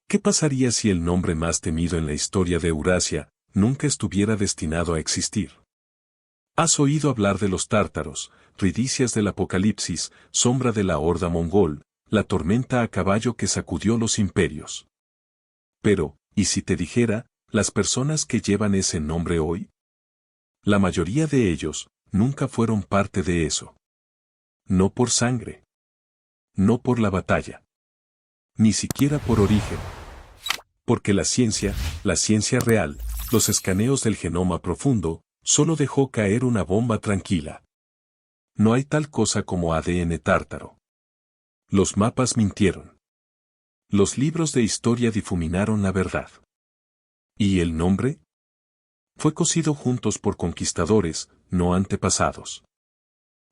¿Qué pasaría si el nombre más temido en la historia de Eurasia nunca estuviera destinado a existir? ¿Has oído hablar de los tártaros, ridicias del Apocalipsis, sombra de la horda mongol, la tormenta a caballo que sacudió los imperios? Pero, ¿y si te dijera, las personas que llevan ese nombre hoy? La mayoría de ellos nunca fueron parte de eso. No por sangre. No por la batalla. Ni siquiera por origen. Porque la ciencia real, los escaneos del genoma profundo, solo dejó caer una bomba tranquila. No hay tal cosa como ADN tártaro. Los mapas mintieron. Los libros de historia difuminaron la verdad. ¿Y el nombre? Fue cosido juntos por conquistadores, no antepasados.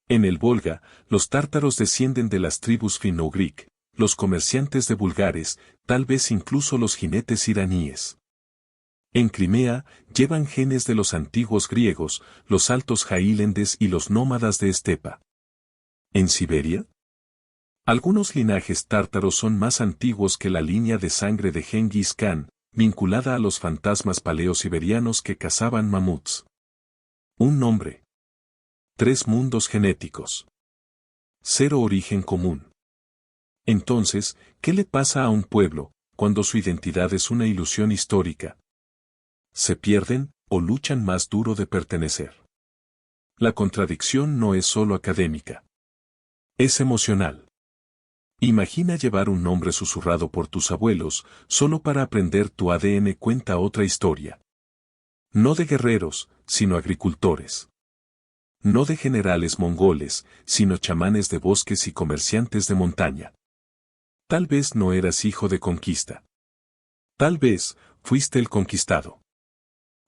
En el Volga, los tártaros descienden de las tribus finno-ugric, los comerciantes de Bulgares, tal vez incluso los jinetes iraníes. En Crimea, llevan genes de los antiguos griegos, los altos jailendes y los nómadas de estepa. ¿En Siberia? Algunos linajes tártaros son más antiguos que la línea de sangre de Genghis Khan, vinculada a los fantasmas paleosiberianos que cazaban mamuts. Un nombre. 3 mundos genéticos. 0 origen común. Entonces, ¿qué le pasa a un pueblo, cuando su identidad es una ilusión histórica? ¿Se pierden, o luchan más duro de pertenecer? La contradicción no es solo académica. Es emocional. Imagina llevar un nombre susurrado por tus abuelos, solo para aprender tu ADN cuenta otra historia. No de guerreros, sino agricultores. No de generales mongoles, sino chamanes de bosques y comerciantes de montaña. Tal vez no eras hijo de conquista. Tal vez, fuiste el conquistado.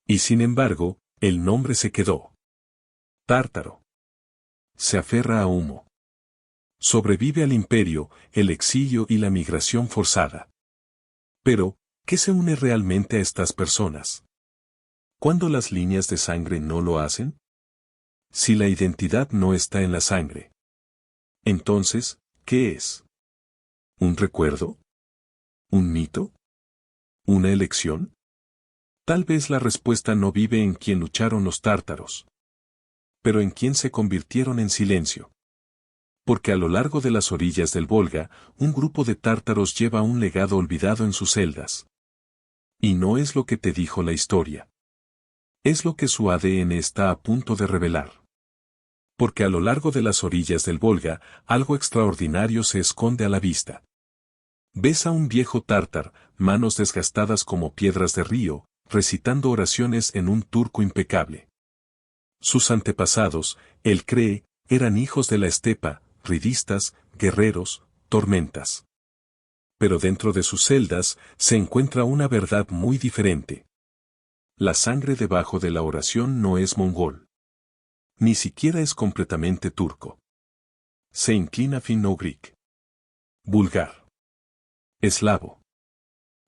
Y sin embargo, el nombre se quedó. Tártaro. Se aferra a humo. Sobrevive al imperio, el exilio y la migración forzada. Pero, ¿qué se une realmente a estas personas? ¿Cuándo las líneas de sangre no lo hacen? Si la identidad no está en la sangre. Entonces, ¿qué es? ¿Un recuerdo? ¿Un mito? ¿Una elección? Tal vez la respuesta no vive en quien lucharon los tártaros, pero en quien se convirtieron en silencio. Porque a lo largo de las orillas del Volga, un grupo de tártaros lleva un legado olvidado en sus celdas. Y no es lo que te dijo la historia. Es lo que su ADN está a punto de revelar. Porque a lo largo de las orillas del Volga, algo extraordinario se esconde a la vista. Ves a un viejo tártar, manos desgastadas como piedras de río, recitando oraciones en un turco impecable. Sus antepasados, él cree, eran hijos de la estepa, ridistas, guerreros, tormentas. Pero dentro de sus celdas se encuentra una verdad muy diferente. La sangre debajo de la oración no es mongol. Ni siquiera es completamente turco. Se inclina finno-ugric. Bulgar. Eslavo.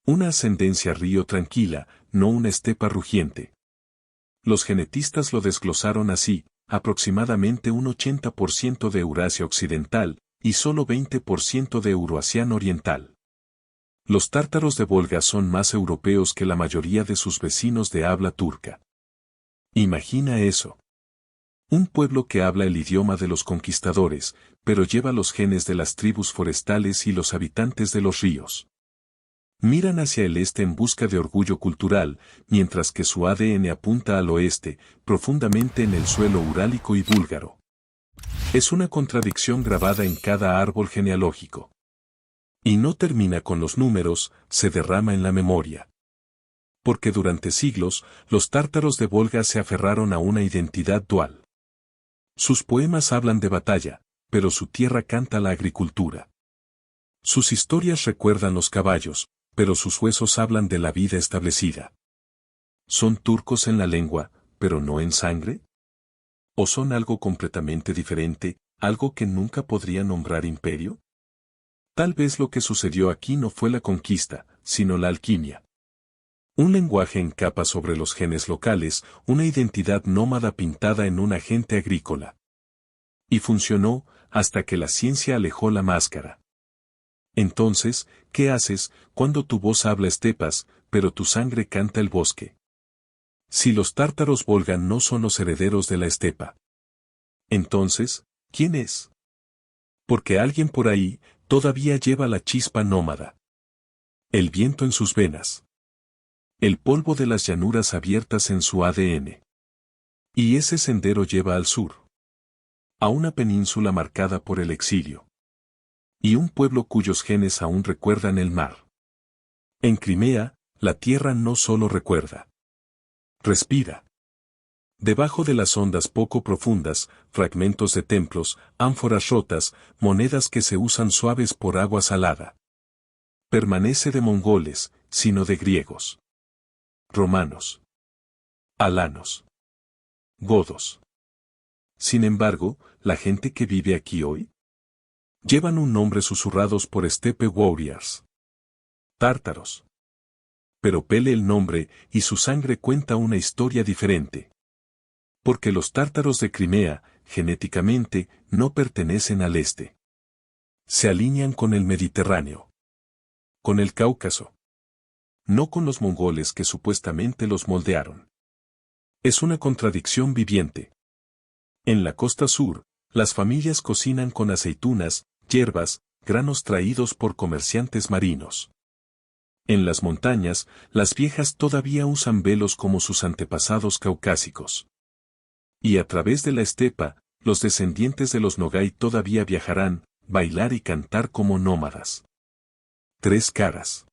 Una ascendencia río tranquila, no una estepa rugiente. Los genetistas lo desglosaron así, aproximadamente un 80% de Eurasia occidental, y solo 20% de Euroasian oriental. Los tártaros de Volga son más europeos que la mayoría de sus vecinos de habla turca. Imagina eso. Un pueblo que habla el idioma de los conquistadores, pero lleva los genes de las tribus forestales y los habitantes de los ríos. Miran hacia el este en busca de orgullo cultural, mientras que su ADN apunta al oeste, profundamente en el suelo urálico y búlgaro. Es una contradicción grabada en cada árbol genealógico. Y no termina con los números, se derrama en la memoria. Porque durante siglos, los tártaros de Volga se aferraron a una identidad dual. Sus poemas hablan de batalla, pero su tierra canta la agricultura. Sus historias recuerdan los caballos, pero sus huesos hablan de la vida establecida. ¿Son turcos en la lengua, pero no en sangre? ¿O son algo completamente diferente, algo que nunca podría nombrar imperio? Tal vez lo que sucedió aquí no fue la conquista, sino la alquimia. Un lenguaje en capa sobre los genes locales, una identidad nómada pintada en un agente agrícola. Y funcionó, hasta que la ciencia alejó la máscara. Entonces, ¿qué haces cuando tu voz habla estepas, pero tu sangre canta el bosque? Si los tártaros Volga no son los herederos de la estepa, entonces, ¿quién es? Porque alguien por ahí todavía lleva la chispa nómada. El viento en sus venas. El polvo de las llanuras abiertas en su ADN. Y ese sendero lleva al sur. A una península marcada por el exilio. Y un pueblo cuyos genes aún recuerdan el mar. En Crimea, la tierra no solo recuerda. Respira. Debajo de las ondas poco profundas, fragmentos de templos, ánforas rotas, monedas que se usan suaves por agua salada. Permanece de mongoles, sino de griegos. Romanos. Alanos. Godos. Sin embargo, la gente que vive aquí hoy llevan un nombre susurrados por Steppe Warriors. Tártaros. Pero pele el nombre y su sangre cuenta una historia diferente. Porque los tártaros de Crimea, genéticamente, no pertenecen al este. Se alinean con el Mediterráneo. Con el Cáucaso. No con los mongoles que supuestamente los moldearon. Es una contradicción viviente. En la costa sur, las familias cocinan con aceitunas, hierbas, granos traídos por comerciantes marinos. En las montañas, las viejas todavía usan velos como sus antepasados caucásicos. Y a través de la estepa, los descendientes de los Nogai todavía viajarán, bailar y cantar como nómadas. Tres caras.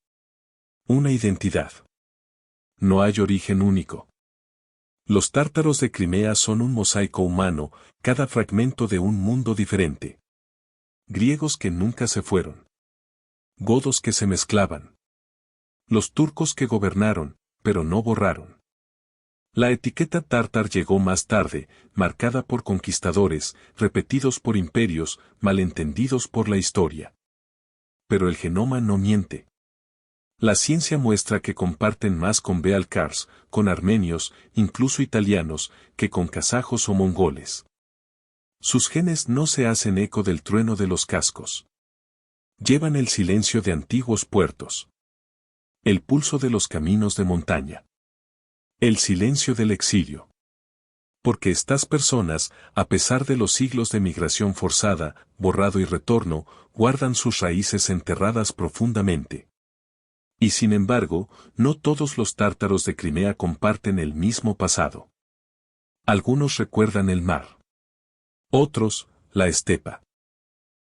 Una identidad. No hay origen único. Los tártaros de Crimea son un mosaico humano, cada fragmento de un mundo diferente. Griegos que nunca se fueron. Godos que se mezclaban. Los turcos que gobernaron, pero no borraron. La etiqueta tártar llegó más tarde, marcada por conquistadores, repetidos por imperios, malentendidos por la historia. Pero el genoma no miente. La ciencia muestra que comparten más con bealcars, con armenios, incluso italianos, que con kazajos o mongoles. Sus genes no se hacen eco del trueno de los cascos. Llevan el silencio de antiguos puertos. El pulso de los caminos de montaña. El silencio del exilio. Porque estas personas, a pesar de los siglos de migración forzada, borrado y retorno, guardan sus raíces enterradas profundamente. Y sin embargo, no todos los tártaros de Crimea comparten el mismo pasado. Algunos recuerdan el mar. Otros, la estepa.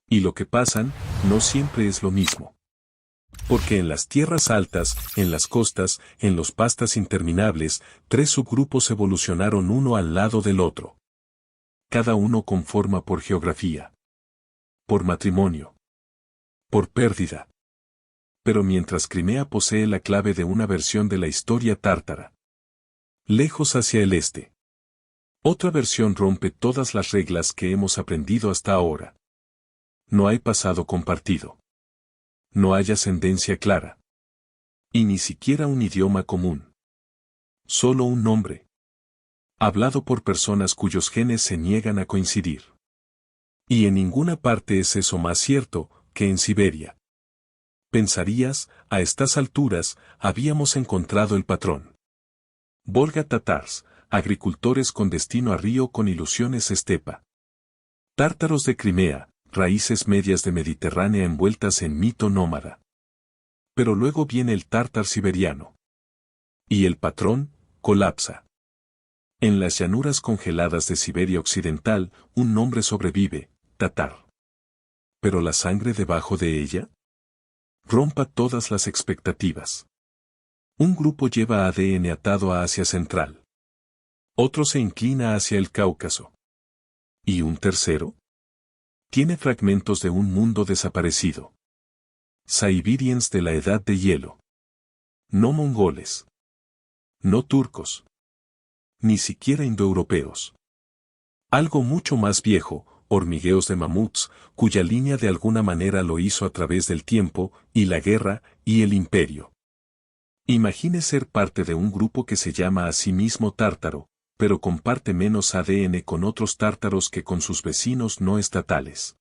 Y lo que pasan, no siempre es lo mismo. Porque en las tierras altas, en las costas, en los pastas interminables, tres subgrupos evolucionaron uno al lado del otro. Cada uno conforma por geografía. Por matrimonio. Por pérdida. Pero mientras Crimea posee la clave de una versión de la historia tártara. Lejos hacia el este. Otra versión rompe todas las reglas que hemos aprendido hasta ahora. No hay pasado compartido. No hay ascendencia clara. Y ni siquiera un idioma común. Solo un nombre. Hablado por personas cuyos genes se niegan a coincidir. Y en ninguna parte es eso más cierto que en Siberia. Pensarías, a estas alturas, habíamos encontrado el patrón. Volga tatars, agricultores con destino a río con ilusiones estepa. Tártaros de Crimea, raíces medias de Mediterránea envueltas en mito nómada. Pero luego viene el tártar siberiano. Y el patrón, colapsa. En las llanuras congeladas de Siberia Occidental, un nombre sobrevive, tatar. ¿Pero la sangre debajo de ella? Rompa todas las expectativas. Un grupo lleva ADN atado a Asia Central. Otro se inclina hacia el Cáucaso. ¿Y un tercero? Tiene fragmentos de un mundo desaparecido. Siberians de la Edad de Hielo. No mongoles. No turcos. Ni siquiera indoeuropeos. Algo mucho más viejo, hormigueos de mamuts, cuya línea de alguna manera lo hizo a través del tiempo, y la guerra, y el imperio. Imagine ser parte de un grupo que se llama a sí mismo tártaro, pero comparte menos ADN con otros tártaros que con sus vecinos no estatales.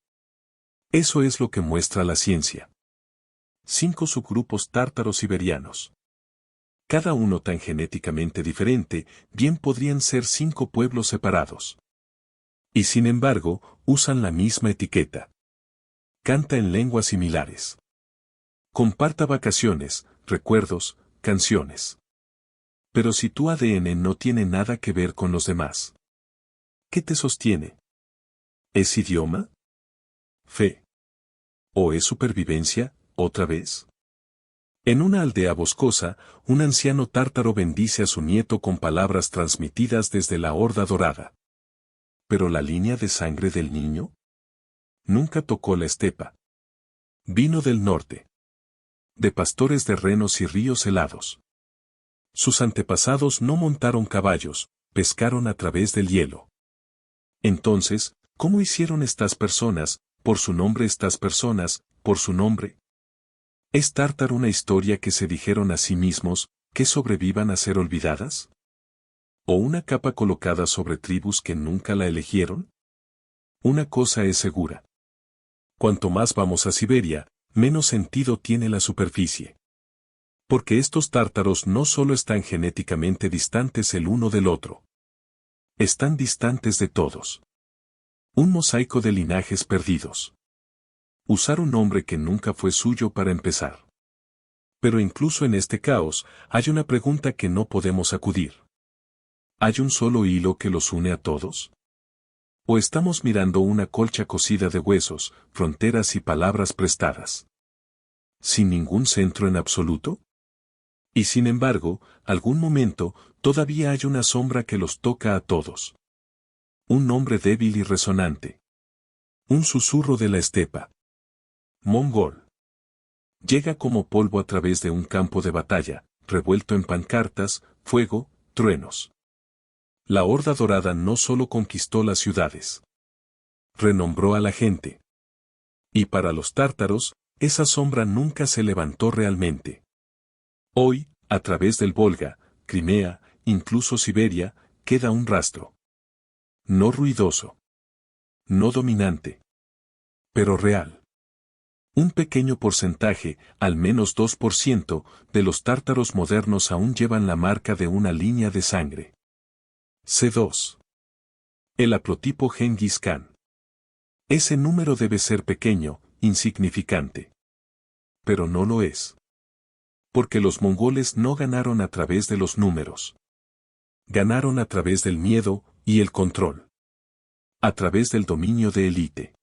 Eso es lo que muestra la ciencia. 5 subgrupos tártaros siberianos. Cada uno tan genéticamente diferente, bien podrían ser 5 pueblos separados. Y sin embargo, usan la misma etiqueta. Canta en lenguas similares. Comparta vacaciones, recuerdos, canciones. Pero si tu ADN no tiene nada que ver con los demás, ¿qué te sostiene? ¿Es idioma? ¿Fe? ¿O es supervivencia, otra vez? En una aldea boscosa, un anciano tártaro bendice a su nieto con palabras transmitidas desde la Horda Dorada. ¿Pero la línea de sangre del niño? Nunca tocó la estepa. Vino del norte. De pastores de renos y ríos helados. Sus antepasados no montaron caballos, pescaron a través del hielo. Entonces, ¿cómo hicieron estas personas, por su nombre estas personas, por su nombre? ¿Es tártaro una historia que se dijeron a sí mismos, que sobrevivan a ser olvidadas? ¿O una capa colocada sobre tribus que nunca la eligieron? Una cosa es segura. Cuanto más vamos a Siberia, menos sentido tiene la superficie. Porque estos tártaros no solo están genéticamente distantes el uno del otro. Están distantes de todos. Un mosaico de linajes perdidos. Usar un nombre que nunca fue suyo para empezar. Pero incluso en este caos, hay una pregunta que no podemos acudir. ¿Hay un solo hilo que los une a todos? ¿O estamos mirando una colcha cosida de huesos, fronteras y palabras prestadas? ¿Sin ningún centro en absoluto? Y sin embargo, algún momento, todavía hay una sombra que los toca a todos. Un nombre débil y resonante. Un susurro de la estepa. Mongol. Llega como polvo a través de un campo de batalla, revuelto en pancartas, fuego, truenos. La Horda Dorada no solo conquistó las ciudades. Renombró a la gente. Y para los tártaros, esa sombra nunca se levantó realmente. Hoy, a través del Volga, Crimea, incluso Siberia, queda un rastro. No ruidoso. No dominante. Pero real. Un pequeño porcentaje, al menos 2%, de los tártaros modernos aún llevan la marca de una línea de sangre. C2. El haplotipo Genghis Khan. Ese número debe ser pequeño, insignificante. Pero no lo es. Porque los mongoles no ganaron a través de los números. Ganaron a través del miedo y el control. A través del dominio de élite.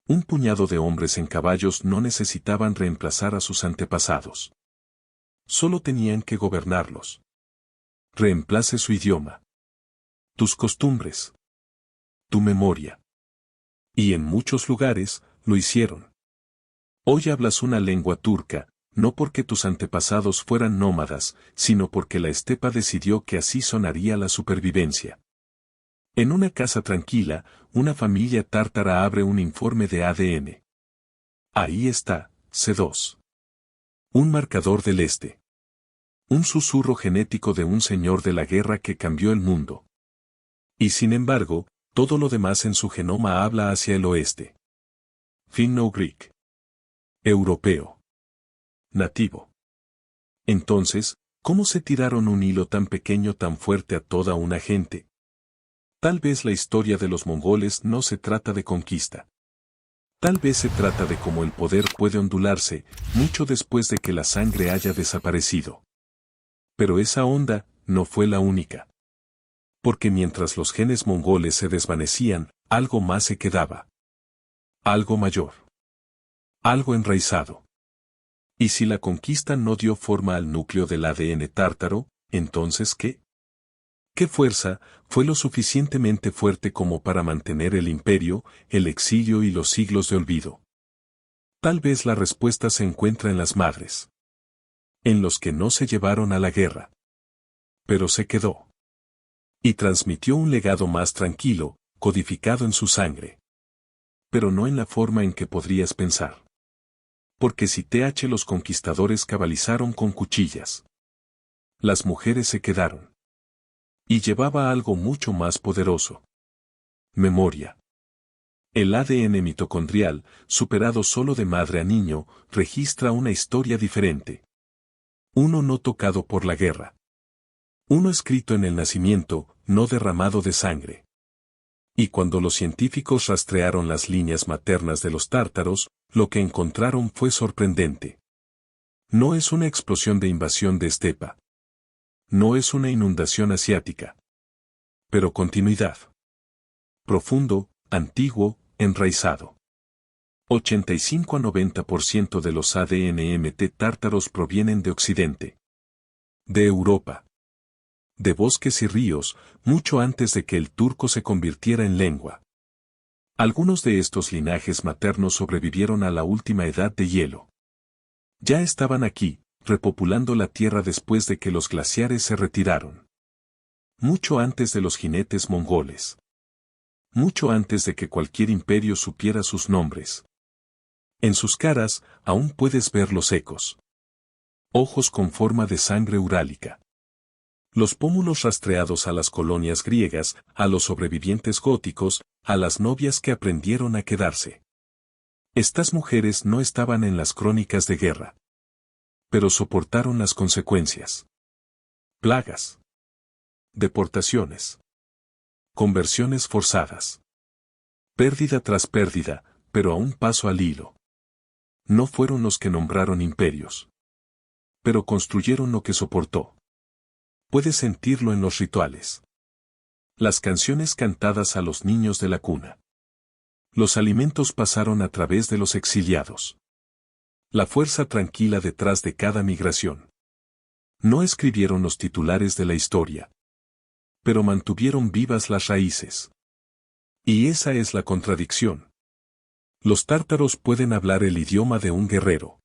Un puñado de hombres en caballos no necesitaban reemplazar a sus antepasados. Solo tenían que gobernarlos. Reemplace su idioma. Tus costumbres. Tu memoria. Y en muchos lugares, lo hicieron. Hoy hablas una lengua turca, no porque tus antepasados fueran nómadas, sino porque la estepa decidió que así sonaría la supervivencia. En una casa tranquila, una familia tártara abre un informe de ADN. Ahí está, C2. Un marcador del este. Un susurro genético de un señor de la guerra que cambió el mundo. Y sin embargo, todo lo demás en su genoma habla hacia el oeste. Finno-Greek. Europeo. Nativo. Entonces, ¿cómo se tiraron un hilo tan pequeño tan fuerte a toda una gente? Tal vez la historia de los mongoles no se trata de conquista. Tal vez se trata de cómo el poder puede ondularse, mucho después de que la sangre haya desaparecido. Pero esa onda no fue la única. Porque mientras los genes mongoles se desvanecían, algo más se quedaba. Algo mayor. Algo enraizado. Y si la conquista no dio forma al núcleo del ADN tártaro, ¿entonces qué? ¿Qué fuerza fue lo suficientemente fuerte como para mantener el imperio, el exilio y los siglos de olvido? Tal vez la respuesta se encuentra en las madres. En los que no se llevaron a la guerra. Pero se quedó. Y transmitió un legado más tranquilo, codificado en su sangre. Pero no en la forma en que podrías pensar. Porque si los conquistadores cabalizaron con cuchillas. Las mujeres se quedaron. Y llevaba algo mucho más poderoso. Memoria. El ADN mitocondrial, superado solo de madre a niño, registra una historia diferente. Uno no tocado por la guerra. Uno escrito en el nacimiento, no derramado de sangre. Y cuando los científicos rastrearon las líneas maternas de los tártaros, lo que encontraron fue sorprendente. No es una explosión de invasión de estepa. No es una inundación asiática. Pero continuidad. Profundo, antiguo, enraizado. 85 a 90% de los ADN-MT tártaros provienen de Occidente. De Europa. De bosques y ríos, mucho antes de que el turco se convirtiera en lengua. Algunos de estos linajes maternos sobrevivieron a la última edad de hielo. Ya estaban aquí, repopulando la tierra después de que los glaciares se retiraron. Mucho antes de los jinetes mongoles. Mucho antes de que cualquier imperio supiera sus nombres. En sus caras, aún puedes ver los ecos. Ojos con forma de sangre urálica. Los pómulos rastreados a las colonias griegas, a los sobrevivientes góticos, a las novias que aprendieron a quedarse. Estas mujeres no estaban en las crónicas de guerra. Pero soportaron las consecuencias. Plagas. Deportaciones. Conversiones forzadas. Pérdida tras pérdida, pero a un paso al hilo. No fueron los que nombraron imperios. Pero construyeron lo que soportó. Puedes sentirlo en los rituales. Las canciones cantadas a los niños de la cuna. Los alimentos pasaron a través de los exiliados. La fuerza tranquila detrás de cada migración. No escribieron los titulares de la historia. Pero mantuvieron vivas las raíces. Y esa es la contradicción. Los tártaros pueden hablar el idioma de un guerrero.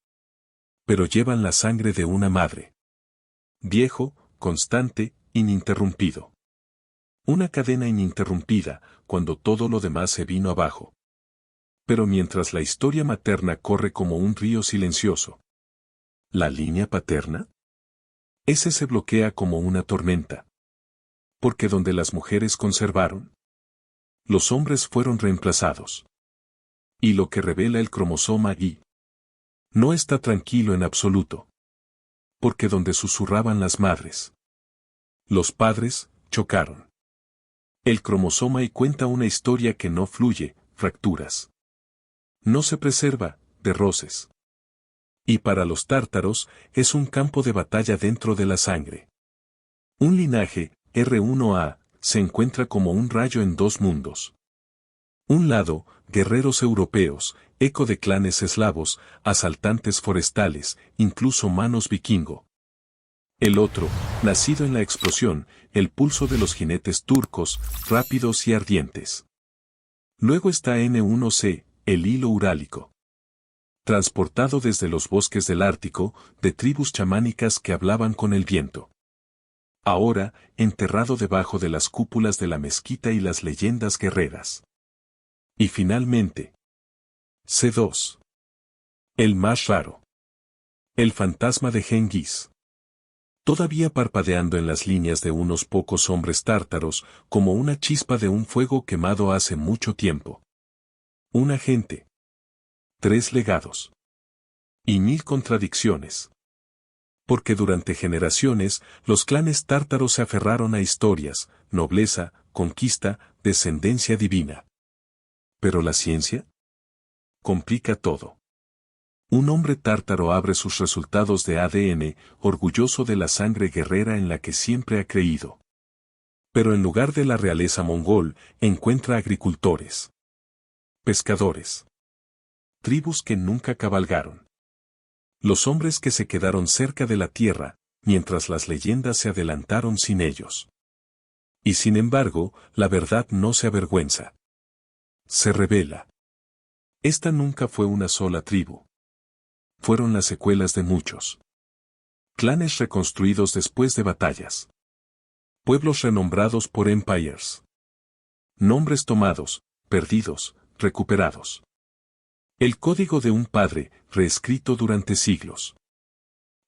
Pero llevan la sangre de una madre. Viejo, constante, ininterrumpido. Una cadena ininterrumpida, cuando todo lo demás se vino abajo. Pero mientras la historia materna corre como un río silencioso. ¿La línea paterna? Ese se bloquea como una tormenta. Porque donde las mujeres conservaron, los hombres fueron reemplazados. Y lo que revela el cromosoma Y no está tranquilo en absoluto. Porque donde susurraban las madres, los padres chocaron. El cromosoma Y cuenta una historia que no fluye, fracturas. No se preserva, de roces. Y para los tártaros, es un campo de batalla dentro de la sangre. Un linaje, R1A, se encuentra como un rayo en dos mundos. Un lado, guerreros europeos, eco de clanes eslavos, asaltantes forestales, incluso manos vikingo. El otro, nacido en la explosión, el pulso de los jinetes turcos, rápidos y ardientes. Luego está N1C, el hilo urálico. Transportado desde los bosques del Ártico, de tribus chamánicas que hablaban con el viento. Ahora, enterrado debajo de las cúpulas de la mezquita y las leyendas guerreras. Y finalmente, C2. El más raro. El fantasma de Genghis. Todavía parpadeando en las líneas de unos pocos hombres tártaros, como una chispa de un fuego quemado hace mucho tiempo. Un agente. 3 legados. Y 1000 contradicciones. Porque durante generaciones, los clanes tártaros se aferraron a historias, nobleza, conquista, descendencia divina. ¿Pero la ciencia? Complica todo. Un hombre tártaro abre sus resultados de ADN, orgulloso de la sangre guerrera en la que siempre ha creído. Pero en lugar de la realeza mongol, encuentra agricultores. Pescadores. Tribus que nunca cabalgaron. Los hombres que se quedaron cerca de la tierra, mientras las leyendas se adelantaron sin ellos. Y sin embargo, la verdad no se avergüenza. Se revela. Esta nunca fue una sola tribu. Fueron las secuelas de muchos. Clanes reconstruidos después de batallas. Pueblos renombrados por empires. Nombres tomados, perdidos, recuperados. El código de un padre, reescrito durante siglos.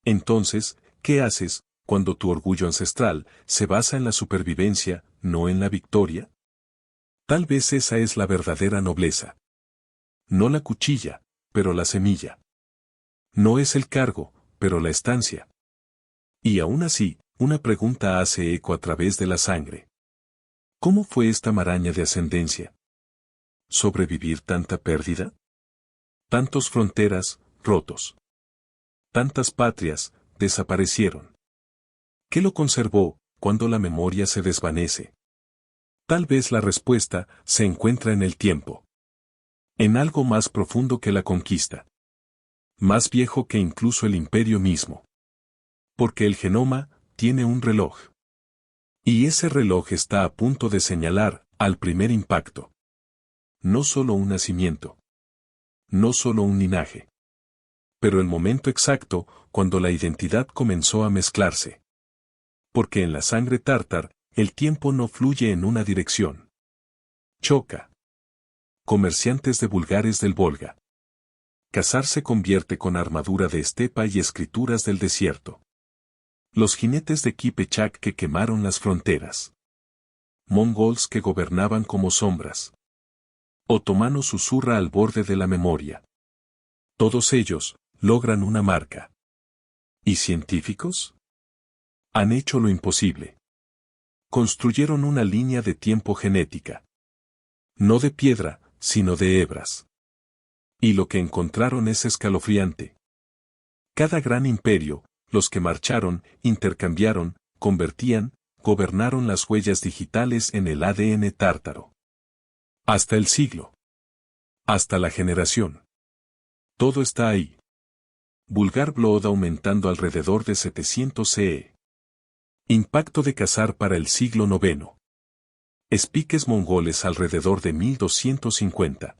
Entonces, ¿qué haces, cuando tu orgullo ancestral se basa en la supervivencia, no en la victoria? Tal vez esa es la verdadera nobleza. No la cuchilla, pero la semilla. No es el cargo, pero la estancia. Y aún así, una pregunta hace eco a través de la sangre. ¿Cómo fue esta maraña de ascendencia? ¿Sobrevivir tanta pérdida? Tantos fronteras, rotos. Tantas patrias, desaparecieron. ¿Qué lo conservó, cuando la memoria se desvanece? Tal vez la respuesta se encuentra en el tiempo. En algo más profundo que la conquista. Más viejo que incluso el imperio mismo. Porque el genoma tiene un reloj. Y ese reloj está a punto de señalar al primer impacto. No solo un nacimiento. No solo un linaje. Pero el momento exacto cuando la identidad comenzó a mezclarse. Porque en la sangre tártar, el tiempo no fluye en una dirección. Choca. Comerciantes de vulgares del Volga. Cazar se convierte con armadura de estepa y escrituras del desierto. Los jinetes de Kipechak que quemaron las fronteras. Mongols que gobernaban como sombras. Otomano susurra al borde de la memoria. Todos ellos logran una marca. ¿Y científicos? Han hecho lo imposible. Construyeron una línea de tiempo genética. No de piedra, sino de hebras. Y lo que encontraron es escalofriante. Cada gran imperio, los que marcharon, intercambiaron, convertían, gobernaron las huellas digitales en el ADN tártaro. Hasta el siglo. Hasta la generación. Todo está ahí. Vulgar Blood aumentando alrededor de 700 CE. Impacto de Khazar para el siglo IX. Espiques mongoles alrededor de 1250.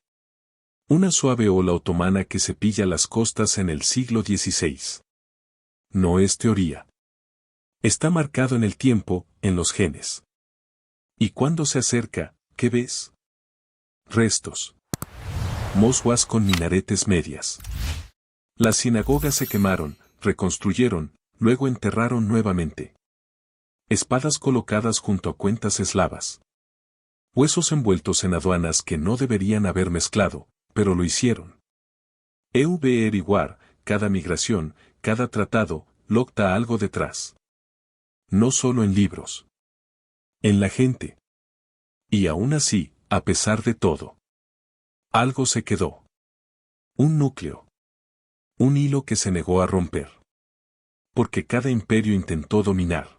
Una suave ola otomana que cepilla las costas en el siglo XVI. No es teoría. Está marcado en el tiempo, en los genes. Y cuando se acerca, ¿qué ves? Restos. Mosguas con minaretes medias. Las sinagogas se quemaron, reconstruyeron, luego enterraron nuevamente. Espadas colocadas junto a cuentas eslavas. Huesos envueltos en aduanas que no deberían haber mezclado, pero lo hicieron. Averiguar, cada migración, cada tratado, locta algo detrás. No solo en libros. En la gente. Y aún así, a pesar de todo. Algo se quedó. Un núcleo. Un hilo que se negó a romper. Porque cada imperio intentó dominar.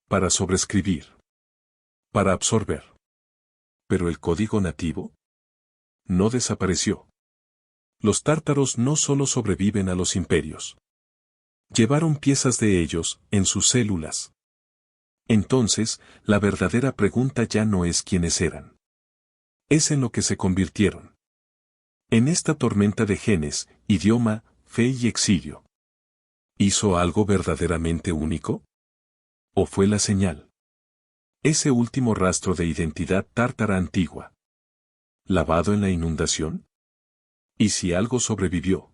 Para sobreescribir. Para absorber. Pero el código nativo no desapareció. Los tártaros no solo sobreviven a los imperios. Llevaron piezas de ellos en sus células. Entonces, la verdadera pregunta ya no es quiénes eran. Es en lo que se convirtieron. En esta tormenta de genes, idioma, fe y exilio. ¿Hizo algo verdaderamente único? ¿O fue la señal? Ese último rastro de identidad tártara antigua. ¿Lavado en la inundación? ¿Y si algo sobrevivió?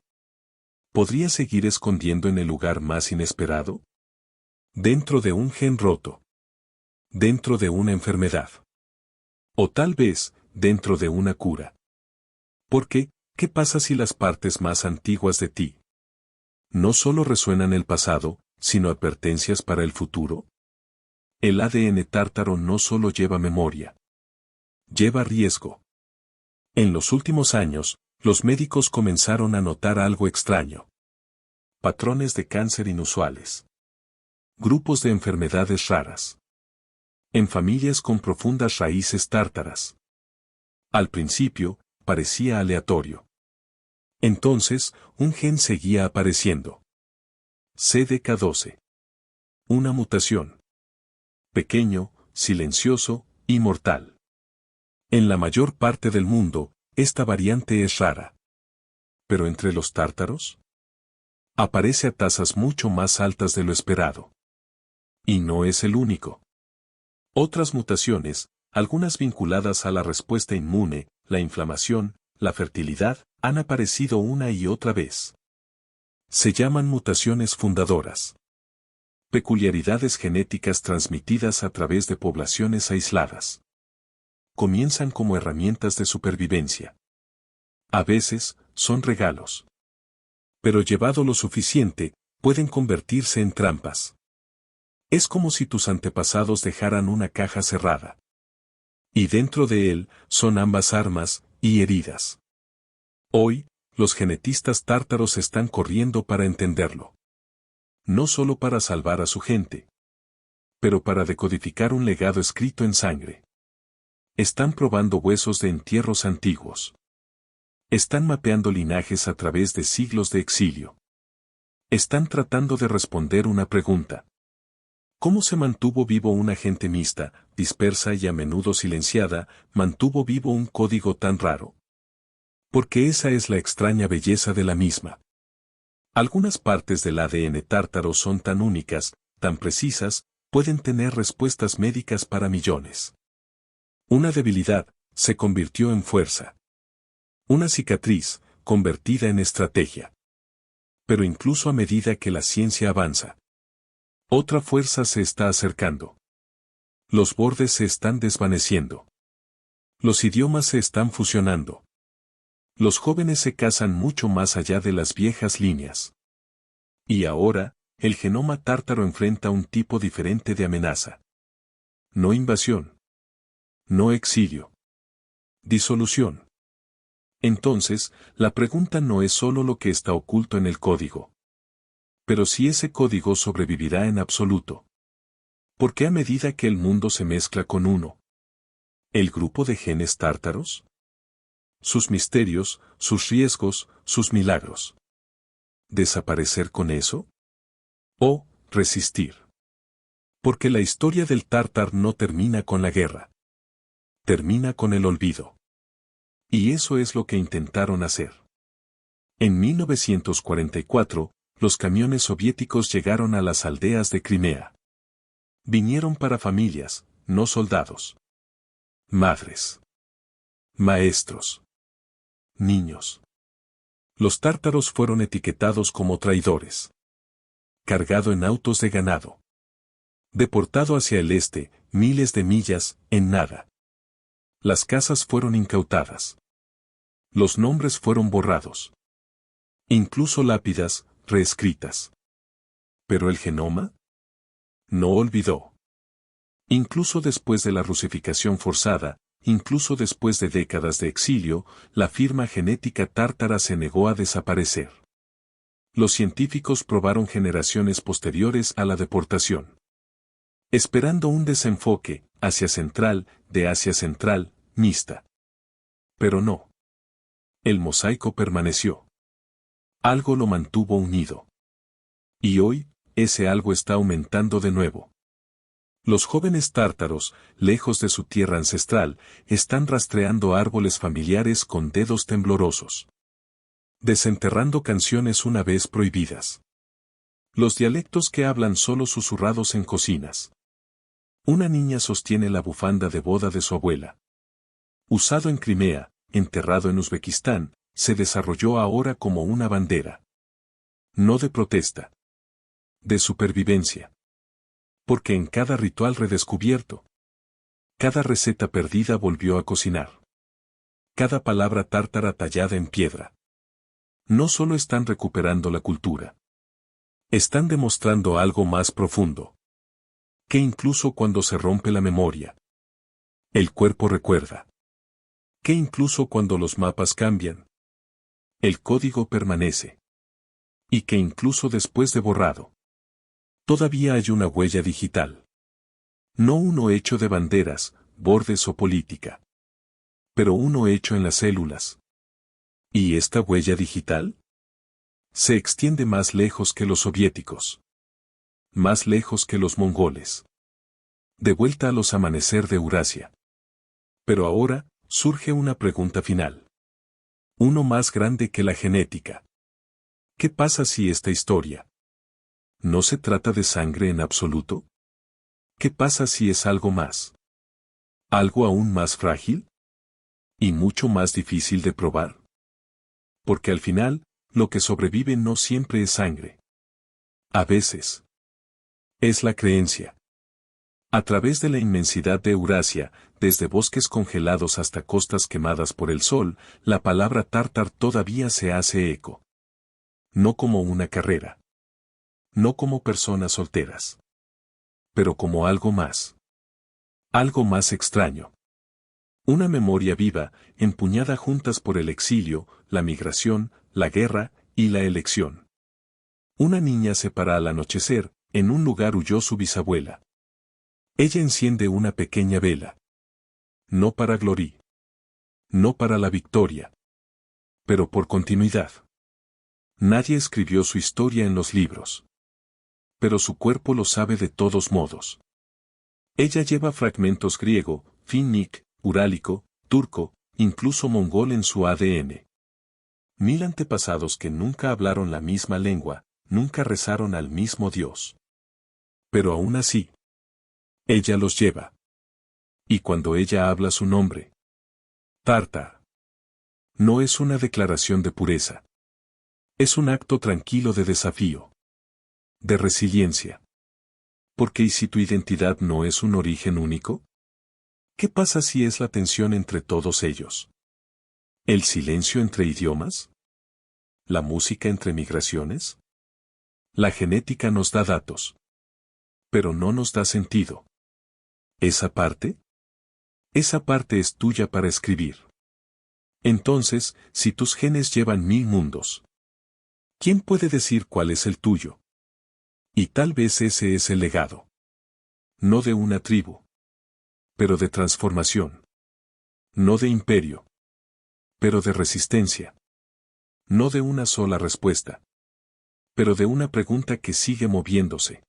¿Podría seguir escondiendo en el lugar más inesperado? Dentro de un gen roto. Dentro de una enfermedad. O tal vez, dentro de una cura. Porque, ¿qué pasa si las partes más antiguas de ti no solo resuenan el pasado, sino advertencias para el futuro? El ADN tártaro no solo lleva memoria. Lleva riesgo. En los últimos años, los médicos comenzaron a notar algo extraño. Patrones de cáncer inusuales. Grupos de enfermedades raras. En familias con profundas raíces tártaras. Al principio, parecía aleatorio. Entonces, un gen seguía apareciendo. CDK12. Una mutación. Pequeño, silencioso y mortal. En la mayor parte del mundo, esta variante es rara. Pero entre los tártaros, aparece a tasas mucho más altas de lo esperado. Y no es el único. Otras mutaciones, algunas vinculadas a la respuesta inmune, la inflamación, la fertilidad, han aparecido una y otra vez. Se llaman mutaciones fundadoras. Peculiaridades genéticas transmitidas a través de poblaciones aisladas. comienzan como herramientas de supervivencia. A veces, son regalos. Pero llevado lo suficiente, pueden convertirse en trampas. Es como si tus antepasados dejaran una caja cerrada. Y dentro de él, son ambas armas y heridas. Hoy, los genetistas tártaros están corriendo para entenderlo. No solo para salvar a su gente, pero para decodificar un legado escrito en sangre. Están probando huesos de entierros antiguos. Están mapeando linajes a través de siglos de exilio. Están tratando de responder una pregunta. ¿Cómo se mantuvo vivo una gente mixta, dispersa y a menudo silenciada, mantuvo vivo un código tan raro? Porque esa es la extraña belleza de la misma. Algunas partes del ADN tártaro son tan únicas, tan precisas, pueden tener respuestas médicas para millones. Una debilidad se convirtió en fuerza. Una cicatriz, convertida en estrategia. Pero incluso a medida que la ciencia avanza, otra fuerza se está acercando. Los bordes se están desvaneciendo. Los idiomas se están fusionando. Los jóvenes se casan mucho más allá de las viejas líneas. Y ahora, el genoma tártaro enfrenta un tipo diferente de amenaza. No invasión. No exilio. Disolución. Entonces, la pregunta no es solo lo que está oculto en el código. Pero si ese código sobrevivirá en absoluto. Porque a medida que el mundo se mezcla con uno, ¿el grupo de genes tártaros? Sus misterios, sus riesgos, sus milagros. ¿Desaparecer con eso? ¿O resistir? Porque la historia del tártar no termina con la guerra. Termina con el olvido. Y eso es lo que intentaron hacer. En 1944, los camiones soviéticos llegaron a las aldeas de Crimea. Vinieron para familias, no soldados. Madres. Maestros. Niños. Los tártaros fueron etiquetados como traidores. Cargado en autos de ganado. Deportado hacia el este, miles de millas, en nada. Las casas fueron incautadas. Los nombres fueron borrados. Incluso lápidas, reescritas. ¿Pero el genoma? No olvidó. Incluso después de la rusificación forzada, incluso después de décadas de exilio, la firma genética tártara se negó a desaparecer. Los científicos probaron generaciones posteriores a la deportación. Esperando un desenfoque, Asia Central, de Asia Central, mixta. Pero no. El mosaico permaneció. Algo lo mantuvo unido. Y hoy, ese algo está aumentando de nuevo. Los jóvenes tártaros, lejos de su tierra ancestral, están rastreando árboles familiares con dedos temblorosos. Desenterrando canciones una vez prohibidas. Los dialectos que hablan solo susurrados en cocinas. Una niña sostiene la bufanda de boda de su abuela. Usado en Crimea, enterrado en Uzbekistán, se desarrolló ahora como una bandera. No de protesta. De supervivencia. Porque en cada ritual redescubierto, cada receta perdida volvió a cocinar. Cada palabra tártara tallada en piedra. No solo están recuperando la cultura. Están demostrando algo más profundo. Que incluso cuando se rompe la memoria, el cuerpo recuerda. Que incluso cuando los mapas cambian, el código permanece. Y que incluso después de borrado, todavía hay una huella digital. No uno hecho de banderas, bordes o política. Pero uno hecho en las células. ¿Y esta huella digital? Se extiende más lejos que los soviéticos. Más lejos que los mongoles. De vuelta a los amanecer de Eurasia. Pero ahora, surge una pregunta final. Uno más grande que la genética. ¿Qué pasa si esta historia no se trata de sangre en absoluto? ¿Qué pasa si es algo más? ¿Algo aún más frágil? ¿Y mucho más difícil de probar? Porque al final, lo que sobrevive no siempre es sangre. A veces. Es la creencia. A través de la inmensidad de Eurasia, desde bosques congelados hasta costas quemadas por el sol, la palabra tártar todavía se hace eco. No como una carrera. No como personas solteras. Pero como algo más. Algo más extraño. Una memoria viva, empuñada juntas por el exilio, la migración, la guerra y la elección. Una niña se para al anochecer, en un lugar huyó su bisabuela. Ella enciende una pequeña vela. No para gloria. No para la victoria. Pero por continuidad. Nadie escribió su historia en los libros. Pero su cuerpo lo sabe de todos modos. Ella lleva fragmentos griego, finnic, urálico, turco, incluso mongol en su ADN. 1000 antepasados que nunca hablaron la misma lengua, nunca rezaron al mismo Dios. Pero aún así, ella los lleva. Y cuando ella habla su nombre, Tártar, no es una declaración de pureza. Es un acto tranquilo de desafío. De resiliencia. Porque ¿y si tu identidad no es un origen único? ¿Qué pasa si es la tensión entre todos ellos? ¿El silencio entre idiomas? ¿La música entre migraciones? La genética nos da datos. Pero no nos da sentido. ¿Esa parte? Esa parte es tuya para escribir. Entonces, si tus genes llevan 1000 mundos, ¿quién puede decir cuál es el tuyo? Y tal vez ese es el legado. No de una tribu. Pero de transformación. No de imperio. Pero de resistencia. No de una sola respuesta. Pero de una pregunta que sigue moviéndose.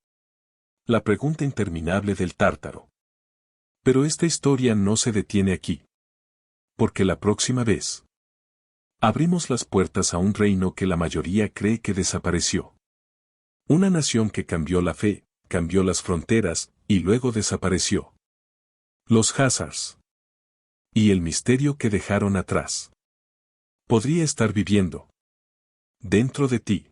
La pregunta interminable del tártaro. Pero esta historia no se detiene aquí. Porque la próxima vez abrimos las puertas a un reino que la mayoría cree que desapareció. Una nación que cambió la fe, cambió las fronteras, y luego desapareció. Los Hazars. Y el misterio que dejaron atrás. Podría estar viviendo dentro de ti.